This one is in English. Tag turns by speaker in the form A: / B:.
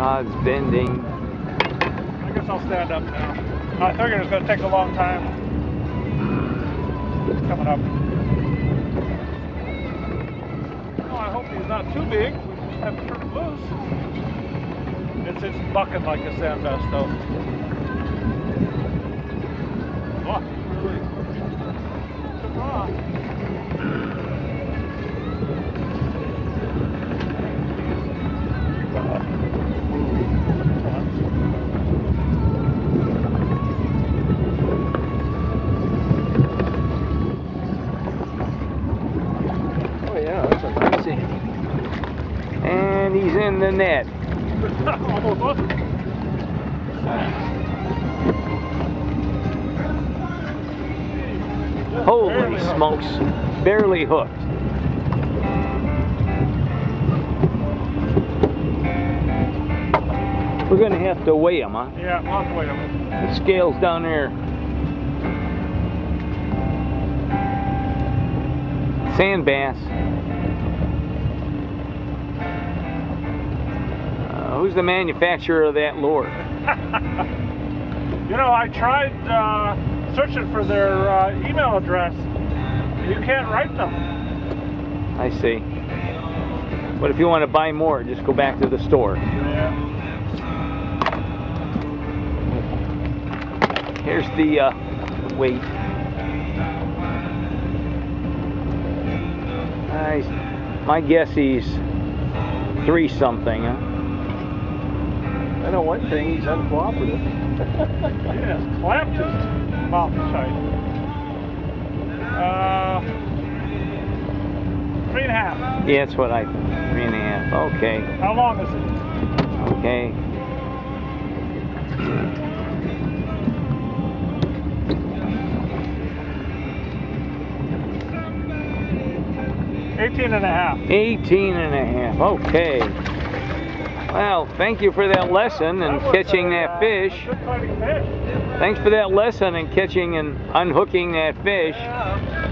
A: Rod's bending.
B: I guess I'll stand up now. I figured it was going to take a long time. It's coming up. Oh, I hope he's not too big. We just have to turn him loose. It's bucking like a sand vest, though. Oh, really took off.
A: Oh yeah, that's a nice. And he's in the net.
B: Almost wasn't.
A: Holy smokes, barely hooked. We're gonna have to weigh him, huh?
B: Yeah, we'll have to weigh him.
A: The scale's down there. Sand bass. Who's the manufacturer of that lure?
B: You know, I tried searching for their email address. You can't write them.
A: I see. But if you want to buy more, just go back to the store.
B: Yeah.
A: Here's the weight. My guess he's 3 something, huh?
C: I know one thing, he's uncooperative.
B: He has clamped his mouth tight. 3.5.
A: Yeah, that's what I think. 3.5. Okay.
B: How long is it?
A: Okay.
B: $18 and a half.
A: 18 and a half. Okay. Well, thank you for that lesson and catching that fish.
B: Good fighting fish.
A: Thanks for that lesson and catching and unhooking that fish.
B: Yeah.